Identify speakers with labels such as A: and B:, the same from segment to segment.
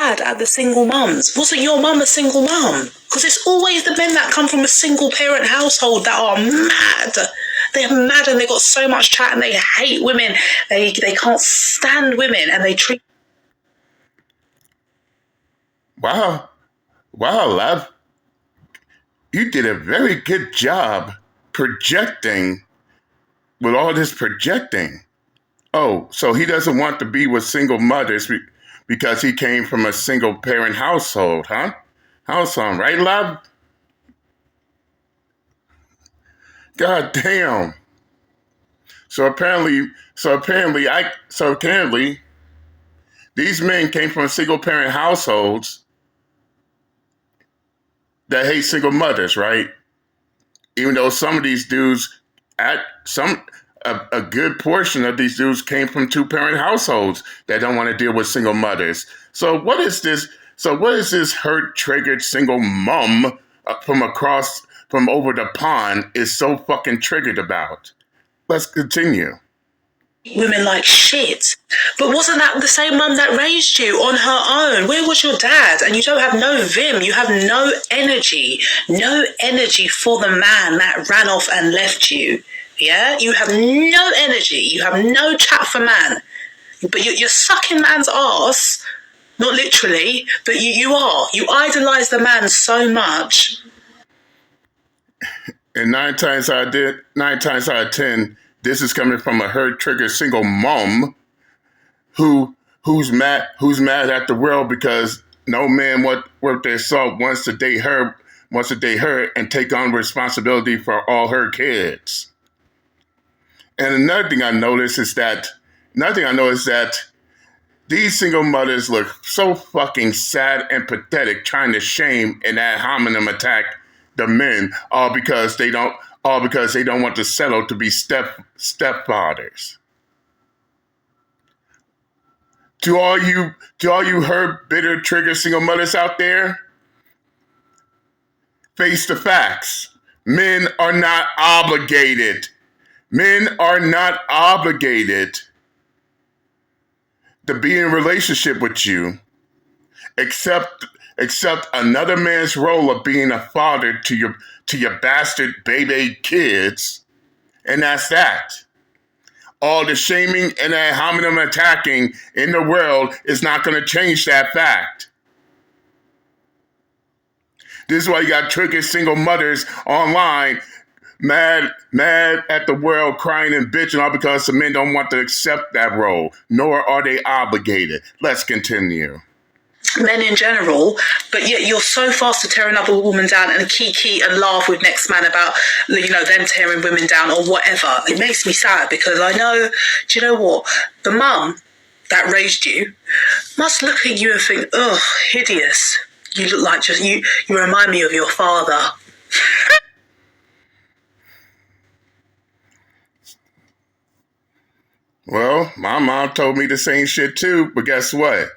A: at the single mums? Wasn't your mum a single mum? Because it's always the men that come from a single parent household that are mad. They're mad and they got so much chat and they hate women. They can't stand women and they treat.
B: Wow, love. You did a very good job projecting with all this projecting. Oh, so he doesn't want to be with single mothers because he came from a single parent household, huh? Household, right, love? God damn. So apparently, these men came from single parent households that hate single mothers, right? Even though some of these dudes, a good portion of these dudes came from two-parent households that don't want to deal with single mothers. So what is this? So what is this hurt-triggered single mom from over the pond is so fucking triggered about? Let's continue.
A: Women like shit. But wasn't that the same mum that raised you on her own? Where was your dad? And you don't have no vim. You have no energy. No energy for the man that ran off and left you. Yeah? You have no energy. You have no chat for man. But you're sucking man's ass. Not literally, but you are. You idolize the man so much.
B: And nine times out of 10, this is coming from a hurt-triggered single mom who's mad at the world because no man worth their salt wants to date her and take on responsibility for all her kids. And another thing I noticed is that these single mothers look so fucking sad and pathetic trying to shame and ad hominem attack the men all because they don't want to settle to be stepfathers. To all you hurt, bitter, trigger single mothers out there, face the facts. Men are not obligated. Men are not obligated to be in a relationship with you, except another man's role of being a father to your bastard baby kids, and that's that. All the shaming and ad hominem attacking in the world is not going to change that fact. This is why you got triggered single mothers online, mad at the world, crying and bitching all because the men don't want to accept that role, nor are they obligated. Let's continue.
A: Men in general, but yet you're so fast to tear another woman down and kiki and laugh with next man about, them tearing women down or whatever. It makes me sad because I know, do you know what? The mum that raised you must look at you and think, ugh, hideous. You look like you remind me of your father.
B: Well, my mom told me the same shit too, but guess what?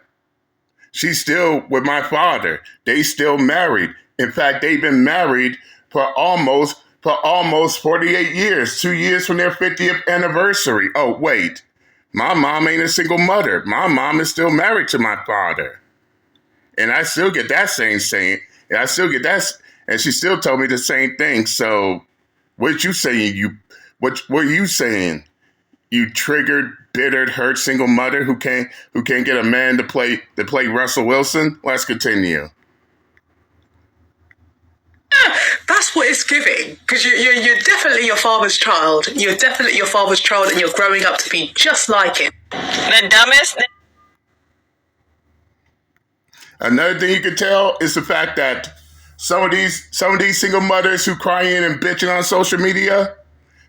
B: She's still with my father. They still married. In fact, they've been married for almost 48 years, 2 years from their 50th anniversary. Oh, wait. My mom ain't a single mother. My mom is still married to my father. And I still get that same saying. And I still get that. And she still told me the same thing. So what you saying? What are you saying? You triggered, bittered, hurt single mother who can't get a man to play Russell Wilson? Let's continue.
A: That's what it's giving, because you're definitely your father's child. You're definitely your father's child, and you're growing up to be just like him. The dumbest.
B: Another thing you can tell is the fact that some of these single mothers who cry in and bitching on social media,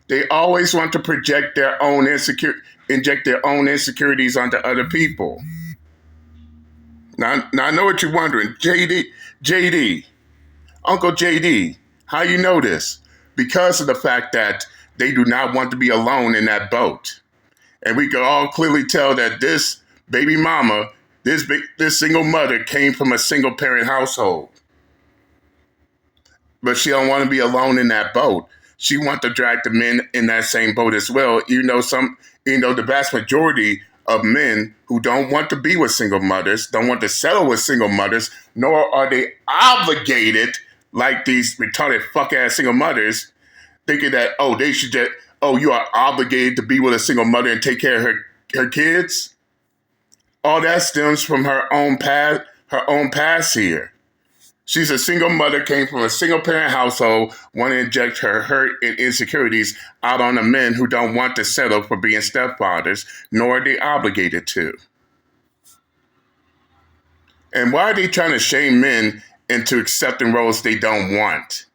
B: they always want to project inject their own insecurities onto other people. Now I know what you're wondering. JD, Uncle JD, how you know this? Because of the fact that they do not want to be alone in that boat. And we can all clearly tell that this baby mama, this single mother came from a single parent household. But she don't want to be alone in that boat. She wants to drag the men in that same boat as well, even though the vast majority of men who don't want to be with single mothers, don't want to settle with single mothers, nor are they obligated like these retarded fuck-ass single mothers, thinking that, they should just, you are obligated to be with a single mother and take care of her kids. All that stems from her own past here. She's a single mother, came from a single parent household, want to inject her hurt and insecurities out on the men who don't want to settle for being stepfathers, nor are they obligated to. And why are they trying to shame men into accepting roles they don't want?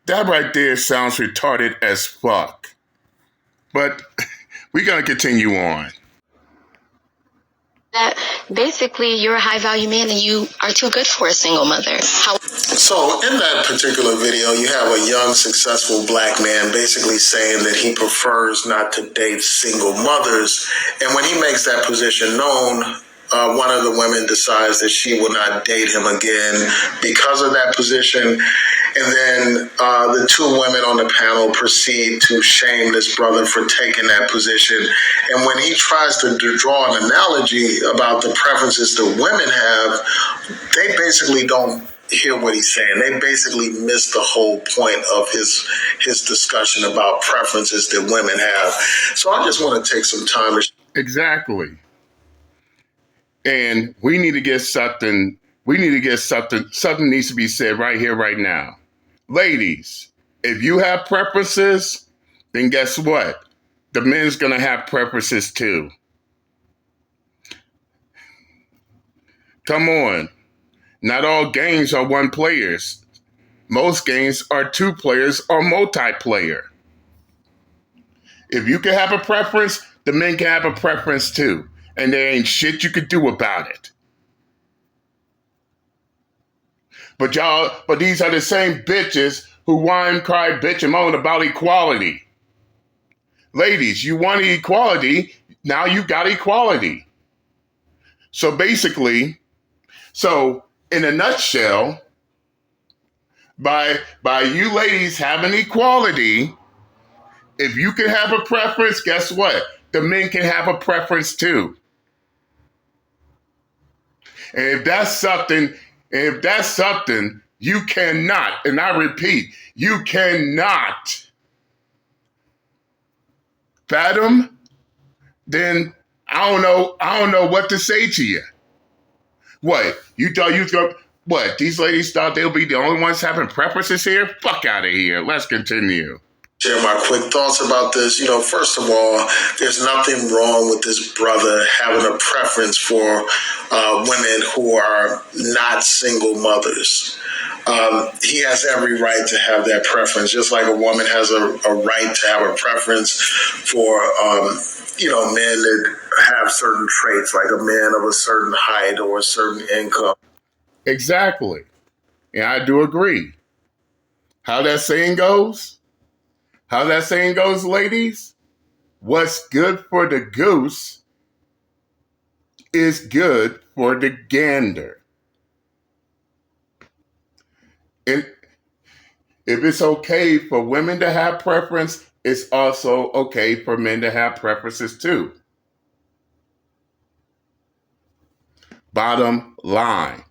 B: That right there sounds retarded as fuck. But we're going to continue on.
C: That basically you're a high value man and you are too good for a single mother.
D: So in that particular video, you have a young, successful black man basically saying that he prefers not to date single mothers. And when he makes that position known, one of the women decides that she will not date him again because of that position. And then the two women on the panel proceed to shame this brother for taking that position. And when he tries to draw an analogy about the preferences that women have, they basically don't hear what he's saying. They basically miss the whole point of his discussion about preferences that women have. So I just want to take some time to...
B: Exactly. And we need to get something needs to be said right here, right now. Ladies, if you have preferences, then guess what? The men's going to have preferences too. Come on. Not all games are one players. Most games are two players or multiplayer. If you can have a preference, the men can have a preference too. And there ain't shit you could do about it. But these are the same bitches who whine, cry, bitch, and moan about equality. Ladies, you wanted equality, now you got equality. So basically, in a nutshell, by you ladies having equality, if you can have a preference, guess what? The men can have a preference too. And if that's something you cannot, and I repeat, you cannot fathom, then I don't know what to say to you. What? You thought you was going, what? These ladies thought they'll be the only ones having preferences here? Fuck out of here. Let's continue.
D: Share my quick thoughts about this. First of all, there's nothing wrong with this brother having a preference for women who are not single mothers. He has every right to have that preference, just like a woman has a right to have a preference for, men that have certain traits, like a man of a certain height or a certain income.
B: Exactly. And I do agree. How that saying goes, ladies? What's good for the goose is good for the gander. And if it's okay for women to have preference, it's also okay for men to have preferences too. Bottom line.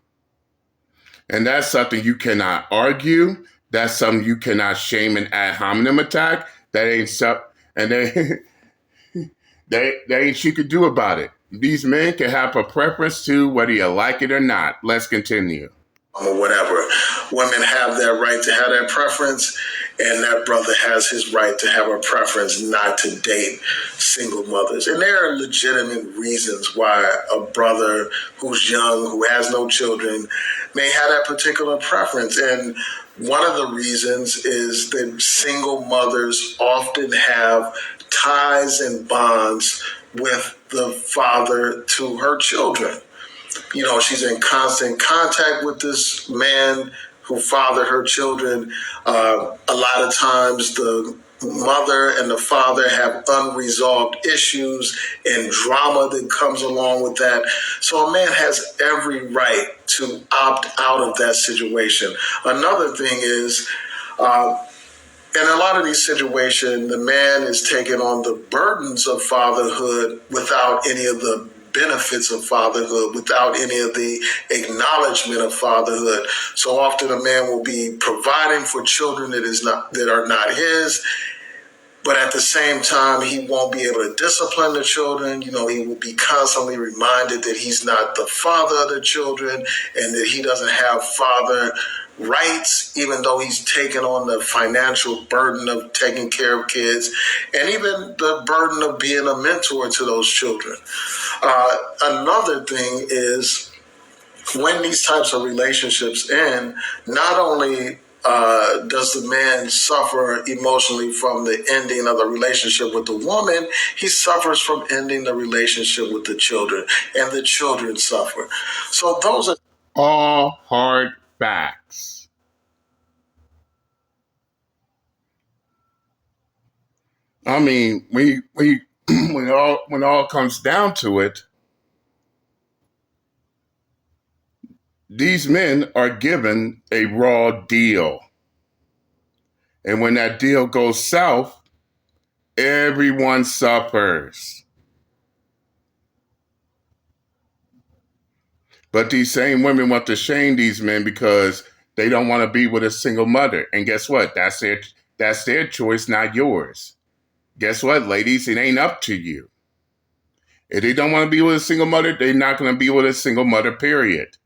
B: And that's something you cannot argue. That's something you cannot shame and ad hominem attack. That ain't something, and there ain't shit you could do about it. These men can have a preference too, whether you like it or not. Let's continue.
D: Or whatever. Women have that right to have that preference, and that brother has his right to have a preference not to date single mothers. And there are legitimate reasons why a brother who's young, who has no children, may have that particular preference. And one of the reasons is that single mothers often have ties and bonds with the father to her children. She's in constant contact with this man who fathered her children. A lot of times the mother and the father have unresolved issues and drama that comes along with that. So a man has every right to opt out of that situation. Another thing is In a lot of these situations, the man is taking on the burdens of fatherhood without any of the benefits of fatherhood, without any of the acknowledgement of fatherhood. So often a man will be providing for children that are not his, but at the same time, he won't be able to discipline the children. He will be constantly reminded that he's not the father of the children and that he doesn't have father rights, even though he's taken on the financial burden of taking care of kids and even the burden of being a mentor to those children. Another thing is when these types of relationships end, not only does the man suffer emotionally from the ending of the relationship with the woman, he suffers from ending the relationship with the children, and the children suffer. So those are
B: all hard facts. I mean, when all comes down to it, these men are given a raw deal. And when that deal goes south, everyone suffers. But these same women want to shame these men because they don't want to be with a single mother. And guess what? That's their choice, not yours. Guess what, ladies? It ain't up to you. If they don't want to be with a single mother, they're not going to be with a single mother, period.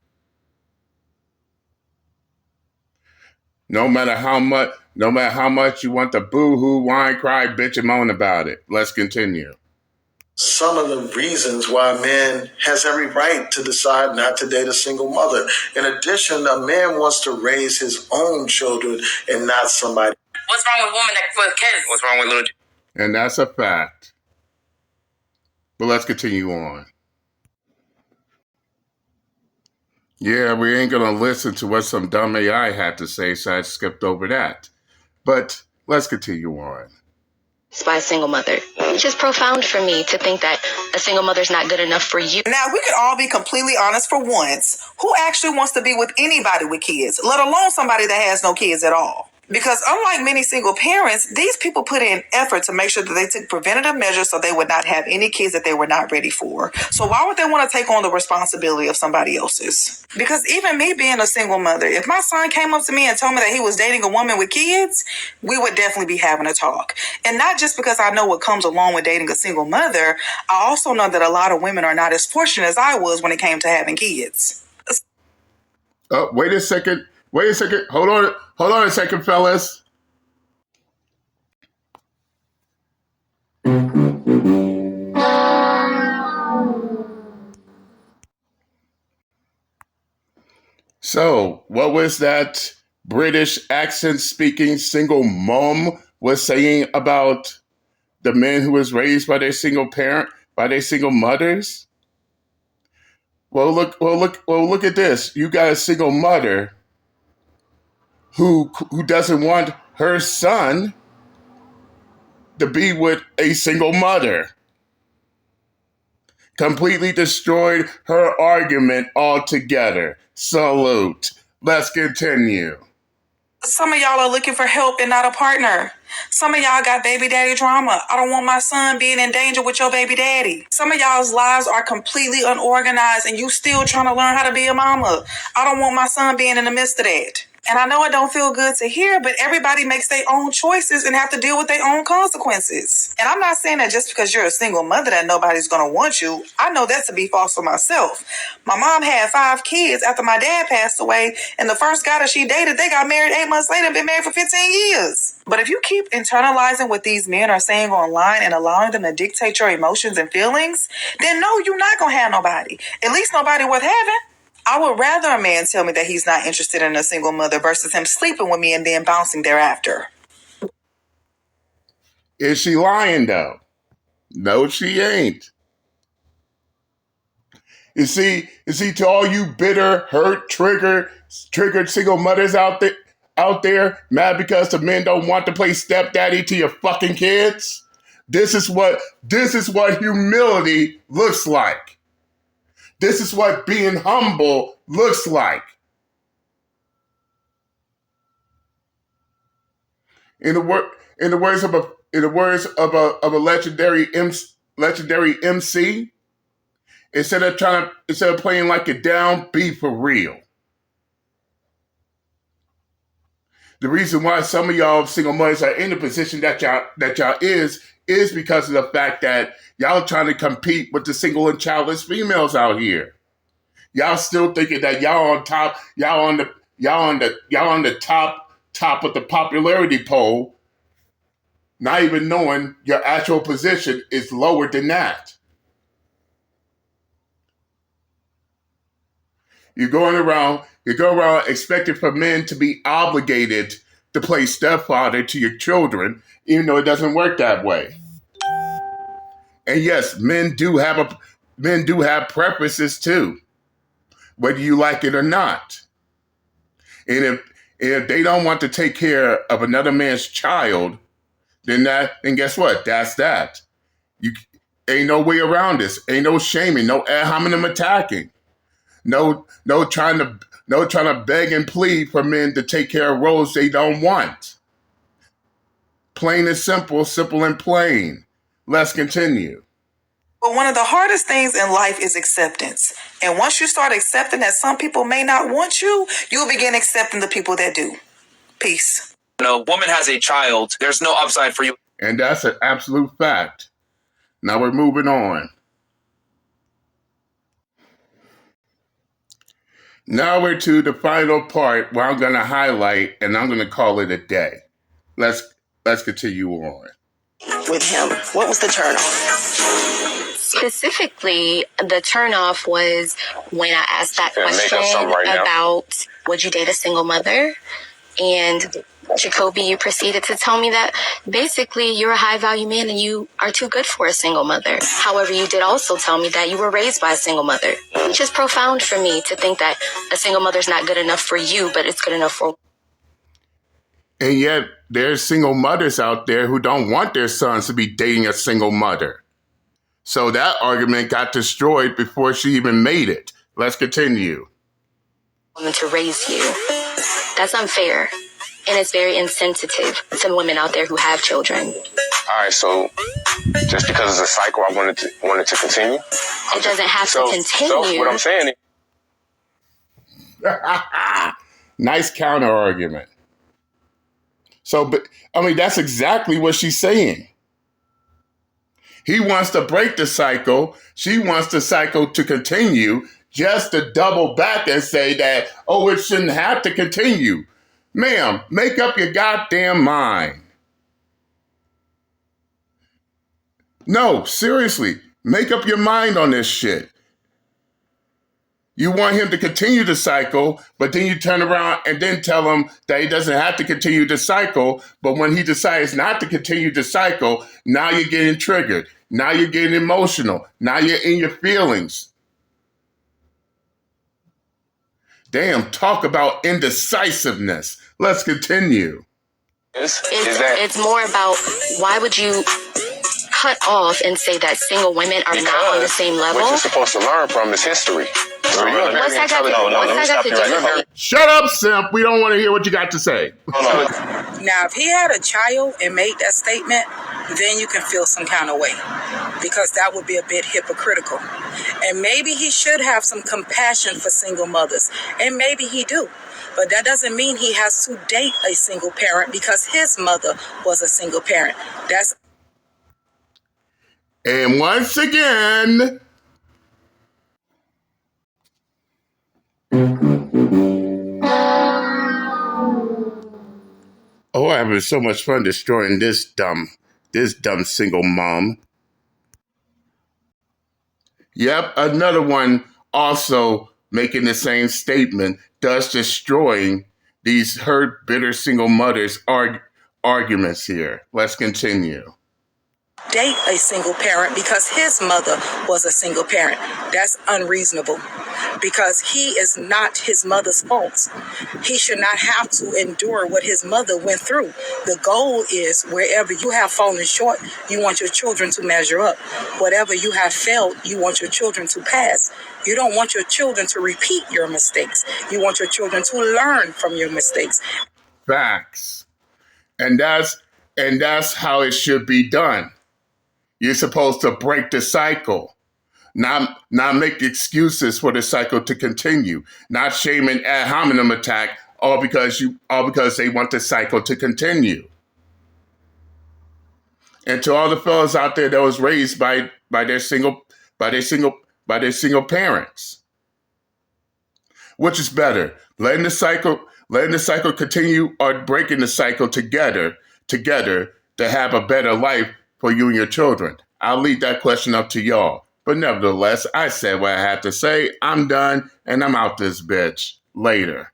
B: No matter how much you want to boo-hoo, whine, cry, bitch, and moan about it. Let's continue.
D: Some of the reasons why a man has every right to decide not to date a single mother. In addition, a man wants to raise his own children and not somebody.
E: What's wrong with women that with kids? What's wrong with little?
B: And that's a fact. But let's continue on. Yeah, we ain't going to listen to what some dumb AI had to say, so I skipped over that. But let's continue on.
C: By a single mother. It's just profound for me to think that a single mother's not good enough for you.
F: Now, we could all be completely honest for once. Who actually wants to be with anybody with kids, let alone somebody that has no kids at all? Because unlike many single parents, these people put in effort to make sure that they took preventative measures so they would not have any kids that they were not ready for. So why would they want to take on the responsibility of somebody else's? Because even me being a single mother, if my son came up to me and told me that he was dating a woman with kids, we would definitely be having a talk. And not just because I know what comes along with dating a single mother, I also know that a lot of women are not as fortunate as I was when it came to having kids.
B: Oh, wait a second. Hold on a second, fellas. So, what was that British accent speaking single mom was saying about the men who was raised by their single mothers? Well, look at this. You got a single mother who doesn't want her son to be with a single mother. Completely destroyed her argument altogether. Salute. Let's continue.
F: Some of y'all are looking for help and not a partner. Some of y'all got baby daddy drama. I don't want my son being in danger with your baby daddy. Some of y'all's lives are completely unorganized and you still trying to learn how to be a mama. I don't want my son being in the midst of that. And I know it don't feel good to hear, but everybody makes their own choices and have to deal with their own consequences. And I'm not saying that just because you're a single mother that nobody's going to want you. I know that to be false for myself. My mom had 5 kids after my dad passed away, and the first guy that she dated, they got married 8 months later and been married for 15 years. But if you keep internalizing what these men are saying online and allowing them to dictate your emotions and feelings, then no, you're not going to have nobody. At least nobody worth having. I would rather a man tell me that he's not interested in a single mother versus him sleeping with me and then bouncing thereafter.
B: Is she lying though? No, she ain't. You see, to all you bitter, hurt, triggered single mothers out there, mad because the men don't want to play stepdaddy to your fucking kids. This is what humility looks like. This is what being humble looks like. In the word, in the words of a legendary MC, instead of playing like a down, be for real. The reason why some of y'all single mothers are in the position that y'all is because of the fact that y'all trying to compete with the single and childless females out here. Y'all still thinking that y'all on top, y'all on the top of the popularity poll, not even knowing your actual position is lower than that. You're going around expecting for men to be obligated to play stepfather to your children, even though it doesn't work that way. And yes, men do have preferences too, whether you like it or not. And if they don't want to take care of another man's child, then guess what? That's that. You ain't no way around this. Ain't no shaming, no ad hominem attacking. No trying to beg and plead for men to take care of roles they don't want. Plain and simple, simple and plain. Let's continue.
F: But one of the hardest things in life is acceptance. And once you start accepting that some people may not want you, you'll begin accepting the people that do. Peace.
E: When a woman has a child, there's no upside for you.
B: And that's an absolute fact. Now we're moving on. Now we're to the final part where I'm going to highlight and I'm going to call it a day. Let's continue on.
G: With him, what was the turnoff?
C: Specifically, the turnoff was when I asked that question about would you date a single mother? And Jacoby, you proceeded to tell me that basically you're a high value man and you are too good for a single mother. However, you did also tell me that you were raised by a single mother, which is profound for me to think that a single mother's not good enough for you, but it's good enough for.
B: And yet there's single mothers out there who don't want their sons to be dating a single mother. So that argument got destroyed before she even made it. Let's continue.
C: To raise you. That's unfair. And it's very insensitive to women out there who have children.
H: All right, so just because it's a cycle, I wanted to continue.
C: It doesn't have to continue.
H: So what I'm saying is,
B: nice counter argument. So, but I mean, that's exactly what she's saying. He wants to break the cycle. She wants the cycle to continue, just to double back and say that, oh, it shouldn't have to continue. Ma'am, make up your goddamn mind. No, seriously, make up your mind on this shit. You want him to continue the cycle, but then you turn around and then tell him that he doesn't have to continue the cycle. But when he decides not to continue the cycle, now you're getting triggered. Now you're getting emotional. Now you're in your feelings. Damn, talk about indecisiveness. Let's continue.
C: It's more about why would you cut off and say that single women are not on the same level?
H: What you're supposed to learn from is history.
C: What's that got to do with it?
B: Shut up, simp. We don't want to hear what you got to say.
F: Now, if he had a child and made that statement, then you can feel some kind of way, because that would be a bit hypocritical. And maybe he should have some compassion for single mothers, and maybe he do. But that doesn't mean he has to date a single parent because his mother was a single parent.
B: And once again, oh, I'm having so much fun destroying this dumb single mom. Yep, another one also making the same statement, thus destroying these hurt, bitter single mothers' arguments here. Let's continue.
F: Date a single parent because his mother was a single parent. That's unreasonable, because he is not his mother's fault. He should not have to endure what his mother went through. The goal is, wherever you have fallen short, you want your children to measure up. Whatever you have failed, you want your children to pass. You don't want your children to repeat your mistakes. You want your children to learn from your mistakes.
B: Facts. And that's And that's how it should be done. You're supposed to break the cycle, not make excuses for the cycle to continue, not shame and ad hominem attack all because they want the cycle to continue. And to all the fellas out there that was raised by their single parents, which is better, letting the cycle continue or breaking the cycle together to have a better life for you and your children? I'll leave that question up to y'all. But nevertheless, I said what I had to say. I'm done, and I'm out this bitch. Later.